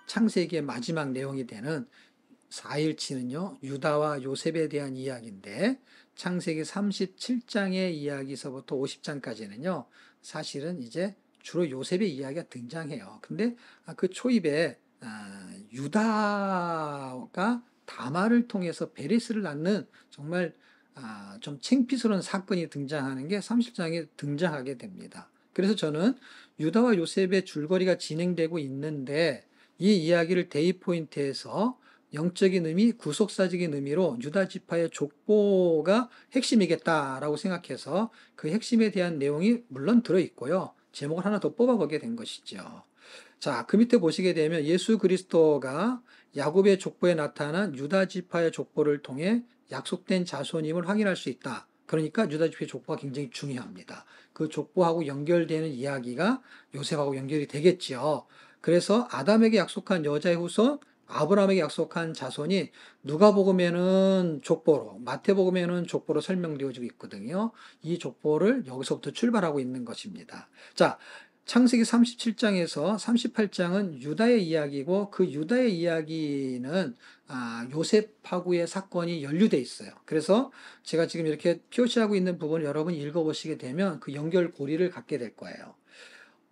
창세기의 마지막 내용이 되는 4일치는요, 유다와 요셉에 대한 이야기인데, 창세기 37장의 이야기서부터 50장까지는요, 사실은 이제 주로 요셉의 이야기가 등장해요. 근데 그 초입에 유다가 다말을 통해서 베레스를 낳는 정말 좀 창피스러운 사건이 등장하는 게 30장에 등장하게 됩니다. 그래서 저는 유다와 요셉의 줄거리가 진행되고 있는데 이 이야기를 데이 포인트에서 영적인 의미, 구속사적인 의미로 유다 지파의 족보가 핵심이겠다라고 생각해서 그 핵심에 대한 내용이 물론 들어있고요. 제목을 하나 더 뽑아보게 된 것이죠. 자, 그 밑에 보시게 되면 예수 그리스도가 야곱의 족보에 나타난 유다 지파의 족보를 통해 약속된 자손임을 확인할 수 있다. 그러니까 유다 지파의 족보가 굉장히 중요합니다. 그 족보하고 연결되는 이야기가 요셉하고 연결이 되겠지요. 그래서 아담에게 약속한 여자의 후손, 아브라함에게 약속한 자손이 누가복음에는 족보로, 마태복음에는 족보로 설명되어지고 있거든요. 이 족보를 여기서부터 출발하고 있는 것입니다. 자, 창세기 37장에서 38장은 유다의 이야기고 그 유다의 이야기는 요셉하고의 사건이 연루돼 있어요. 그래서 제가 지금 이렇게 표시하고 있는 부분을 여러분이 읽어보시게 되면 그 연결고리를 갖게 될 거예요.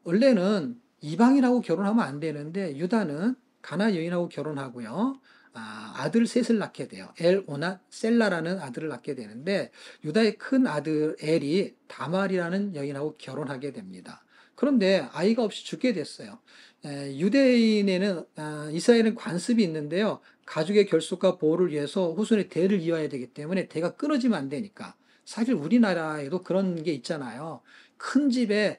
원래는 이방인하고 결혼하면 안 되는데 유다는 가나안 여인하고 결혼하고요. 아들 셋을 낳게 돼요. 오낫, 셀라라는 아들을 낳게 되는데 유다의 큰 아들 엘이 다말이라는 여인하고 결혼하게 됩니다. 그런데 아이가 없이 죽게 됐어요. 유대인에는 이스라엘은 관습이 있는데요. 가족의 결속과 보호를 위해서 후손의 대를 이어야 되기 때문에 대가 끊어지면 안 되니까. 사실 우리나라에도 그런 게 있잖아요. 큰 집에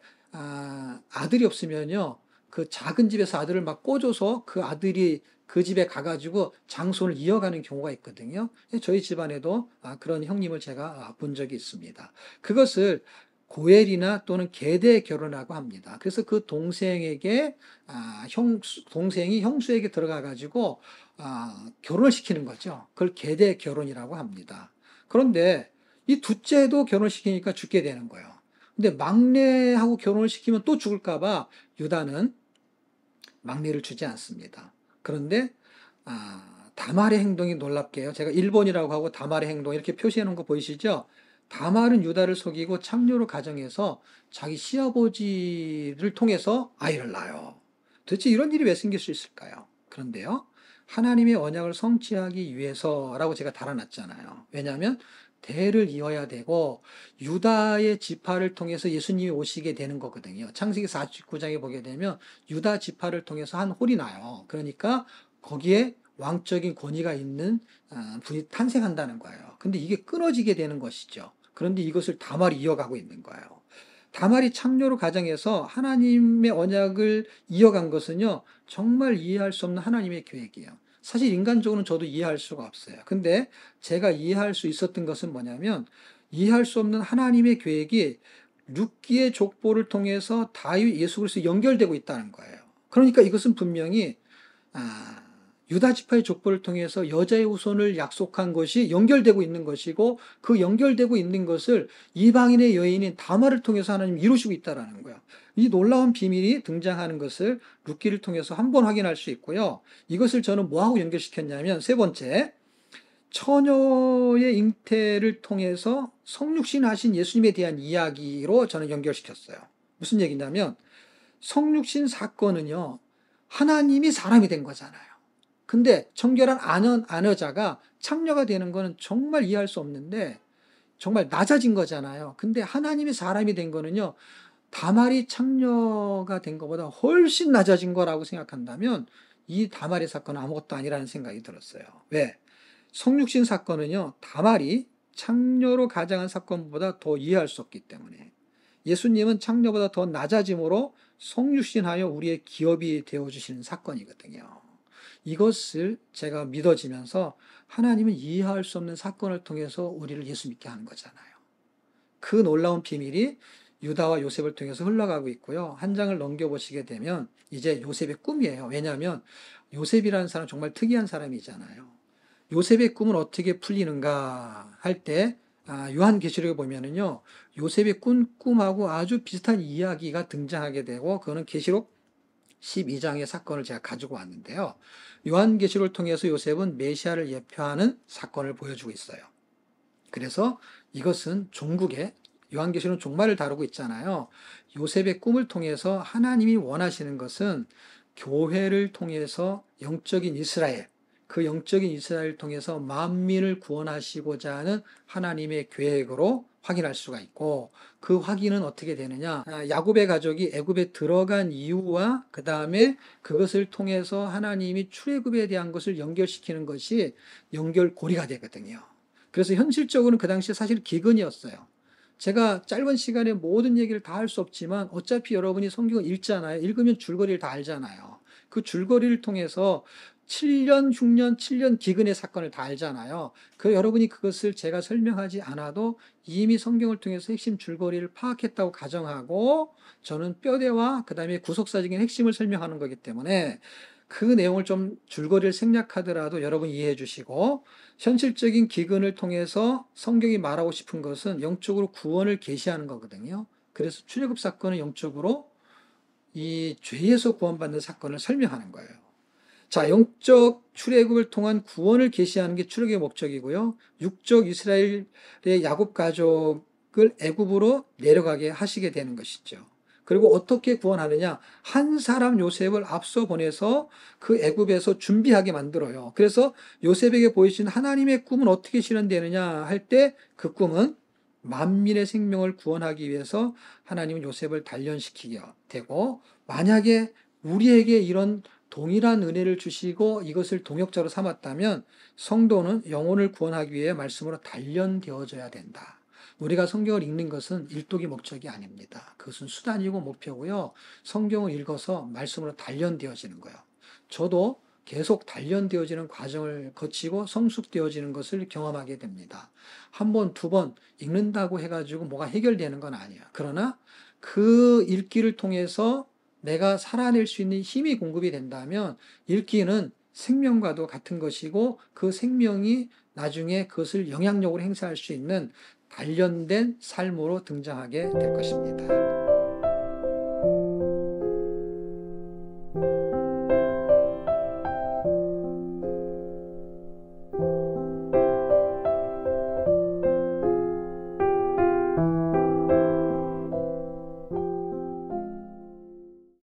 아들이 없으면요. 그 작은 집에서 아들을 막 꿔줘서 그 아들이 그 집에 가가지고 장손을 이어가는 경우가 있거든요. 저희 집안에도 그런 형님을 제가 본 적이 있습니다. 그것을 고엘이나 또는 계대 결혼이라고 합니다. 그래서 그 동생에게 동생이 형수에게 들어가가지고 결혼을 시키는 거죠. 그걸 계대 결혼이라고 합니다. 그런데 이 둘째도 결혼시키니까 죽게 되는 거예요. 근데 막내하고 결혼을 시키면 또 죽을까봐 유다는 막내를 주지 않습니다. 그런데 다말의 행동이 놀랍게요. 제가 1번이라고 하고 다말의 행동 이렇게 표시해 놓은 거 보이시죠? 다말은 유다를 속이고 창녀로 가정해서 자기 시아버지를 통해서 아이를 낳아요. 도대체 이런 일이 왜 생길 수 있을까요? 그런데요. 하나님의 언약을 성취하기 위해서라고 제가 달아놨잖아요. 왜냐하면 대를 이어야 되고 유다의 지파를 통해서 예수님이 오시게 되는 거거든요. 창세기 49장에 보게 되면 유다 지파를 통해서 한 홀이 나요. 그러니까 거기에 왕적인 권위가 있는 분이 탄생한다는 거예요. 근데 이게 끊어지게 되는 것이죠. 그런데 이것을 다말이 이어가고 있는 거예요. 다말이 창녀로 가정해서 하나님의 언약을 이어간 것은요, 정말 이해할 수 없는 하나님의 계획이에요. 사실 인간적으로는 저도 이해할 수가 없어요. 근데 제가 이해할 수 있었던 것은 뭐냐면, 이해할 수 없는 하나님의 계획이 룻기의 족보를 통해서 다윗 예수 그리스도 연결되고 있다는 거예요. 그러니까 이것은 분명히 아, 유다 지파의 족보를 통해서 여자의 후손을 약속한 것이 연결되고 있는 것이고 그 연결되고 있는 것을 이방인의 여인인 다말을 통해서 하나님 이루시고 있다라는 거예요. 이 놀라운 비밀이 등장하는 것을 룻기를 통해서 한 번 확인할 수 있고요. 이것을 저는 뭐하고 연결시켰냐면 세 번째, 처녀의 잉태를 통해서 성육신하신 예수님에 대한 이야기로 저는 연결시켰어요. 무슨 얘기냐면 성육신 사건은요, 하나님이 사람이 된 거잖아요. 근데 청결한 아녀자가 창녀가 되는 거는 정말 이해할 수 없는데 정말 낮아진 거잖아요. 근데 하나님이 사람이 된 거는요, 다말이 창녀가 된 것보다 훨씬 낮아진 거라고 생각한다면 이 다말의 사건은 아무것도 아니라는 생각이 들었어요. 왜? 성육신 사건은요, 다말이 창녀로 가장한 사건보다 더 이해할 수 없기 때문에 예수님은 창녀보다 더 낮아짐으로 성육신하여 우리의 기업이 되어주시는 사건이거든요. 이것을 제가 믿어지면서 하나님은 이해할 수 없는 사건을 통해서 우리를 예수 믿게 하는 거잖아요. 그 놀라운 비밀이 유다와 요셉을 통해서 흘러가고 있고요. 한 장을 넘겨보시게 되면 이제 요셉의 꿈이에요. 왜냐하면 요셉이라는 사람은 정말 특이한 사람이잖아요. 요셉의 꿈은 어떻게 풀리는가 할 때 요한계시록에 보면은요. 요셉의 꿈하고 아주 비슷한 이야기가 등장하게 되고 그거는 계시록 12장의 사건을 제가 가지고 왔는데요. 요한계시록을 통해서 요셉은 메시아를 예표하는 사건을 보여주고 있어요. 그래서 이것은 종국의 요한계시록은 종말을 다루고 있잖아요. 요셉의 꿈을 통해서 하나님이 원하시는 것은 교회를 통해서 영적인 이스라엘, 그 영적인 이스라엘을 통해서 만민을 구원하시고자 하는 하나님의 계획으로 확인할 수가 있고, 그 확인은 어떻게 되느냐? 야곱의 가족이 애굽에 들어간 이유와 그 다음에 그것을 통해서 하나님이 출애굽에 대한 것을 연결시키는 것이 연결고리가 되거든요. 그래서 현실적으로는 그 당시에 사실 기근이었어요. 제가 짧은 시간에 모든 얘기를 다 할 수 없지만 어차피 여러분이 성경을 읽잖아요. 읽으면 줄거리를 다 알잖아요. 그 줄거리를 통해서 7년 흉년 7년 기근의 사건을 다 알잖아요. 그 여러분이 그것을 제가 설명하지 않아도 이미 성경을 통해서 핵심 줄거리를 파악했다고 가정하고, 저는 뼈대와 그 다음에 구속사적인 핵심을 설명하는 거기 때문에 그 내용을 좀 줄거리를 생략하더라도 여러분 이해해 주시고, 현실적인 기근을 통해서 성경이 말하고 싶은 것은 영적으로 구원을 계시하는 거거든요. 그래서 출애굽 사건은 영적으로 이 죄에서 구원받는 사건을 설명하는 거예요. 자, 영적 출애굽을 통한 구원을 계시하는 게 출애굽의 목적이고요. 육적 이스라엘의 야곱 가족을 애굽으로 내려가게 하시게 되는 것이죠. 그리고 어떻게 구원하느냐? 한 사람 요셉을 앞서 보내서 그 애굽에서 준비하게 만들어요. 그래서 요셉에게 보이신 하나님의 꿈은 어떻게 실현되느냐 할 때 그 꿈은 만민의 생명을 구원하기 위해서 하나님은 요셉을 단련시키게 되고, 만약에 우리에게 이런 동일한 은혜를 주시고 이것을 동역자로 삼았다면 성도는 영혼을 구원하기 위해 말씀으로 단련되어져야 된다. 우리가 성경을 읽는 것은 일독이 목적이 아닙니다. 그것은 수단이고 목표고요. 성경을 읽어서 말씀으로 단련되어지는 거예요. 저도 계속 단련되어지는 과정을 거치고 성숙되어지는 것을 경험하게 됩니다. 한 번, 두 번 읽는다고 해가지고 뭐가 해결되는 건 아니에요. 그러나 그 읽기를 통해서 내가 살아낼 수 있는 힘이 공급이 된다면 읽기는 생명과도 같은 것이고, 그 생명이 나중에 그것을 영향력으로 행사할 수 있는 단련된 삶으로 등장하게 될 것입니다.